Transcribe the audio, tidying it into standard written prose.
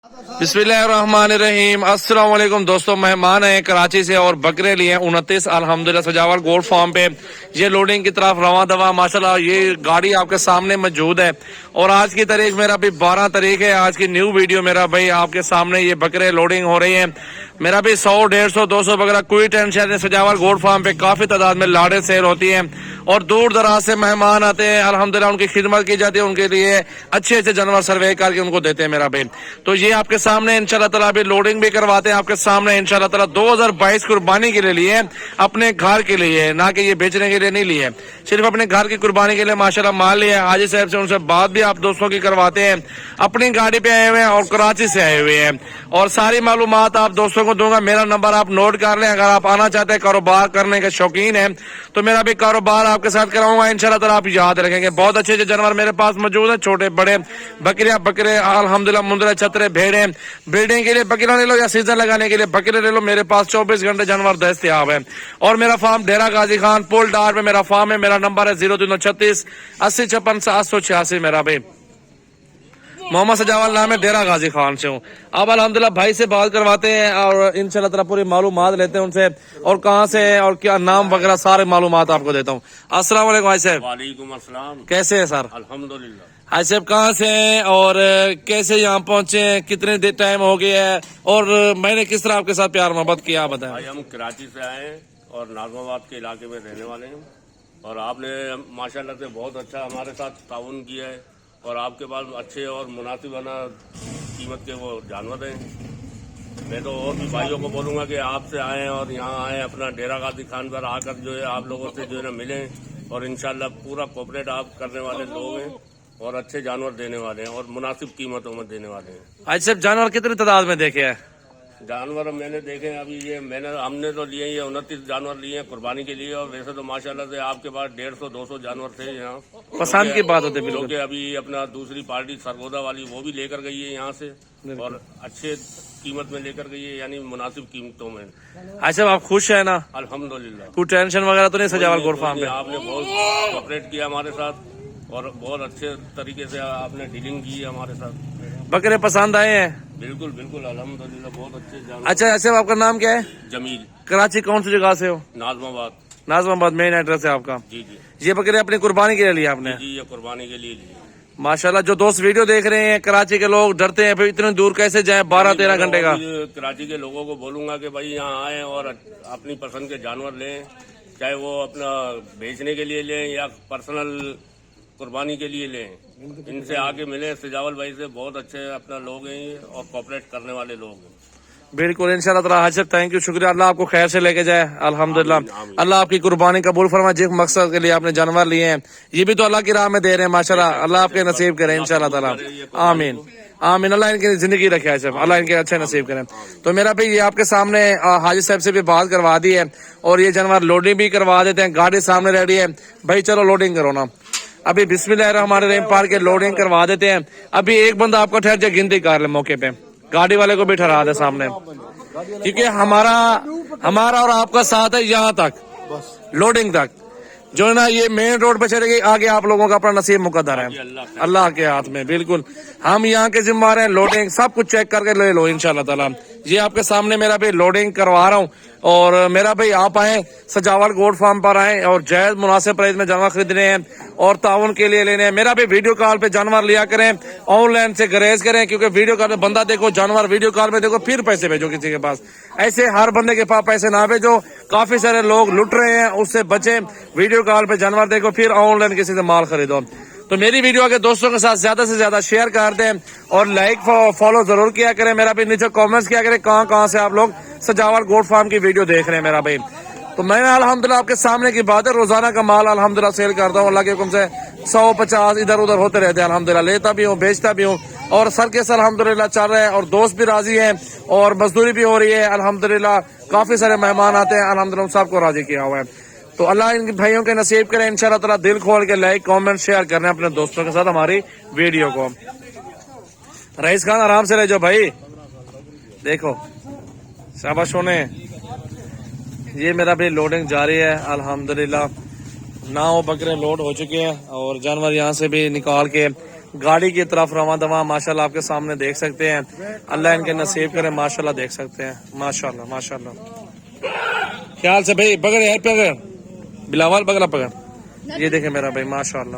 बिस्मिल्लाहिर्रहमानिर्रहीम। अस्सलाम वालेकुम दोस्तों, मेहमान हैं कराची से और बकरे लिए 29 अल्हम्दुलिल्लाह सजावल गोल्ड फार्म पे। ये लोडिंग की तरफ रवा दवा माशाल्लाह ये गाड़ी आपके सामने मौजूद है। और आज की तारीख मेरा भी 12 तारीख है। आज की न्यू वीडियो मेरा भाई आपके सामने ये बकरे लोडिंग हो रही है। मेरा भी 100, 150, 200 बकरा कोई टेंशन नहीं। सजावल गोल्ड फार्म पे काफी तादाद में लाड़े सेल होती है और दूर दराज से मेहमान आते हैं। अल्हम्दुलिल्लाह उनकी खिदमत की जाती है, उनके लिए अच्छे अच्छे जानवर सर्वे करके उनको देते हैं मेरा भाई। तो ये आपके सामने इंशाल्लाह ताला अभी लोडिंग भी करवाते हैं आपके सामने इंशाल्लाह ताला। 2022 कुर्बानी के लिए लिए, अपने घर के लिए, ना कि ये बेचने के लिए नहीं लिए, सिर्फ अपने घर की कुर्बानी के लिए माशाल्लाह माल लिया। हाजी साहब से उनसे बात भी आप दोस्तों की करवाते हैं। अपनी गाड़ी पे आए हुए हैं और कराची से आए हुए हैं और सारी मालूमात आप दोस्तों को दूंगा। मेरा नंबर आप नोट कर लें। अगर आप आना चाहते हैं, कारोबार करने के शौकीन हैं, तो मेरा भी कारोबार आपके साथ कराऊंगा इंशाल्लाह ताला। आप याद रखेंगे बहुत अच्छे अच्छे जानवर मेरे पास मौजूद है, छोटे बड़े बकरियां, बकरे अल्हम्दुलिल्लाह, मुंदरे, छतरे, भेड़े, ब्रीडिंग के लिए बकरियां ले लो या सीजन लगाने के लिए बकरे ले लो, मेरे पास 24 घंटे जानवर दस्तयाब है। और मेरा फार्म डेरा गाजी खान पुल डार पे मेरा फार्म है। मेरा नंबर है 0336 80 56 786। मेरा भाई मोहम्मद सजावल नाम है, डेरा गाजी खान से हूँ। अब अल्हम्दुलिल्लाह भाई से बात करवाते हैं और इंशाल्लाह ताला पूरी मालूमात लेते हैं उनसे और कहाँ से है और क्या नाम वगैरह सारे मालूमात आपको देता हूँ। अस्सलाम वालेकुम भाई साहब। वालेकुम अस्सलाम। कैसे है सर? अल्हम्दुलिल्लाह। हाजी साहब कहाँ से हैं और कैसे यहाँ पहुँचे हैं, कितने टाइम हो गया है और मैंने किस तरह आपके साथ प्यार मोहब्बत किया बताएं। भाई हम कराची से आए हैं और नाजमाबाद के इलाके में रहने वाले हैं और आपने माशाल्लाह से बहुत अच्छा हमारे साथ ताउन किया है और आपके पास अच्छे और मुनासिबाना कीमत के वो जानवर हैं। मैं तो और भी भाइयों को बोलूँगा कि आपसे आएँ और यहाँ आएँ, अपना डेरा गाजी खान पर आकर जो है आप लोगों से जो है ना मिलें और इंशाल्लाह पूरा कोऑपरेट आप करने वाले लोग हैं और अच्छे जानवर देने वाले हैं और मुनासिब कीमतों में देने वाले हैं। हाजी साहब जानवर कितनी तादाद में देखे हैं? जानवर मैंने देखे हैं अभी ये हमने तो लिए ये 29 जानवर लिए हैं कुर्बानी के लिए और वैसे तो माशाल्लाह से आपके पास 150, 200 जानवर थे यहाँ। पसंद की बात होती है बिल्कुल। क्योंकि अभी अपना दूसरी पार्टी सरगोदा वाली वो भी लेकर गई है यहाँ से और अच्छे कीमत में लेकर गई है, यानी मुनासिब कीमतों में। हाजी साहब आप खुश है ना? अल्हम्दुलिल्लाह। कोई टेंशन वगैरह तो नहीं सजावल गोल्ड फार्म पे? आपने बहुत कोऑपरेट किया हमारे साथ और बहुत अच्छे तरीके से आपने डीलिंग की है हमारे साथ। बकरे पसंद आए हैं? बिल्कुल बिल्कुल अल्हम्दुलिल्लाह, बहुत अच्छे जानवर। अच्छा ऐसे आपका नाम क्या है? जमील। कराची कौन सी जगह से हो? नाजमाबाद। नाजमाबाद मेन एड्रेस है आपका? जी जी ये बकरे अपनी कुर्बानी के लिए लिया आपने? जी, ये कुर्बानी के लिए लिए। माशाल्लाह। जो दोस्त वीडियो देख रहे हैं कराची के लोग डरते हैं फिर इतने दूर कैसे जाएं 12-13 घंटे का। कराची के लोगों को बोलूंगा कि भाई यहाँ आए और अपनी पसंद के जानवर लें, चाहे वो अपना बेचने के लिए लें या पर्सनल कुर्बानी के लिए लें। इनसे आके मिले, सजावल भाई से बहुत अच्छे अपना लोग हैं ये और कोऑपरेट करने वाले लोग हैं। बिल्कुल इंशाल्लाह ताला। हाजी साहब थैंक यू, शुक्रिया। अल्लाह आपको खैर से लेके जाए अल्हम्दुलिल्लाह। अल्लाह आपकी कुर्बानी कबूल फरमा। जिस मकसद के लिए आपने जानवर लिए हैं ये भी तो अल्लाह की राह में दे रहे हैं माशाल्लाह। अल्लाह आपके नसीब करें इंशाल्लाह ताला। आमीन आमीन। अल्लाह इनकी जिंदगी रखे हाजी साहब, अल्लाह इनके अच्छे नसीब करें। तो मेरा भाई ये आपके सामने हाजी साहब से भी बात करवा दी है और ये जानवर लोडिंग भी करवा देते हैं। गाड़ी सामने रेडी है भाई, चलो लोडिंग करो ना। अभी बिस्मिल्लाहिर्रहमानिर्रहीम पार के लोडिंग करवा देते हैं। अभी एक बंदा आपका ठहर जाए, गिनती कर ले मौके पे, गाड़ी वाले को भी ठहरा दे सामने, क्योंकि हमारा और आपका साथ है यहाँ तक लोडिंग तक। जो है ना ये मेन रोड पे चलेगी, आगे आप लोगों का अपना नसीब मुकद्दर है अल्लाह के हाथ में। बिल्कुल हम यहाँ के जिम्मेदार हैं, लोडिंग सब कुछ चेक करके ले लो इंशाल्लाह ताला। ये आपके सामने मेरा भाई लोडिंग करवा रहा हूँ और मेरा भाई आप आए सजावल गोल्ड फार्म पर आए और जायज मुनासिब प्राइस में जानवर खरीदने हैं और ताउन के लिए लेने हैं। मेरा भी वीडियो कॉल पे जानवर लिया करें, ऑनलाइन से गरेज करें, क्योंकि वीडियो कॉल में बंदा देखो जानवर वीडियो कॉल में देखो फिर पैसे भेजो किसी के पास। ऐसे हर बंदे के पास पैसे ना भेजो, काफी सारे लोग लुट रहे हैं, उससे बचे। वीडियो कॉल पे जानवर देखो फिर ऑनलाइन किसी से माल खरीदो। तो मेरी वीडियो के दोस्तों के साथ ज्यादा से ज्यादा शेयर कर दें और लाइक फॉलो जरूर किया करें। मेरा भी नीचे कमेंट्स किया करें कहाँ से आप लोग सजावल गोल्ड फार्म की वीडियो देख रहे हैं मेरा भाई। तो मैं अल्हम्दुलिल्लाह आपके सामने की बात है, रोजाना का माल अल्हम्दुलिल्लाह सेल करता हूँ अल्लाह के हुक्म से। 100-50 इधर उधर होते रहते हैं अल्हम्दुलिल्लाह, लेता भी हूँ बेचता भी हूँ और सर्कस अल्हम्दुलिल्लाह चल रहा है और दोस्त भी राजी हैं और मजदूरी भी हो रही है अल्हम्दुलिल्लाह। काफी सारे मेहमान आते हैं अल्हम्दुलिल्लाह, सबको राजी किया हुआ है। तो अल्लाह इन भाइयों के नसीब करें इंशाल्लाह ताला। दिल खोल के लाइक कमेंट शेयर करने अपने दोस्तों के साथ हमारी वीडियो को। रईस खान आराम से रह जाओ भाई, देखो शाबाश होने। ये मेरा भी लोडिंग जारी है अल्हम्दुलिल्लाह। 9 बकरे लोड हो चुके हैं और जानवर यहाँ से भी निकाल के گاڑی کی طرف رواں دواں ماشاءاللہ آپ کے سامنے دیکھ سکتے ہیں. اللہ ان کے نصیب کرے ماشاءاللہ دیکھ سکتے ہیں. ماشاءاللہ ماشاءاللہ. خیال سے بھائی پکڑ یار پکڑ بلاول پکڑا پکڑ. یہ دیکھیں میرا بھائی ماشاءاللہ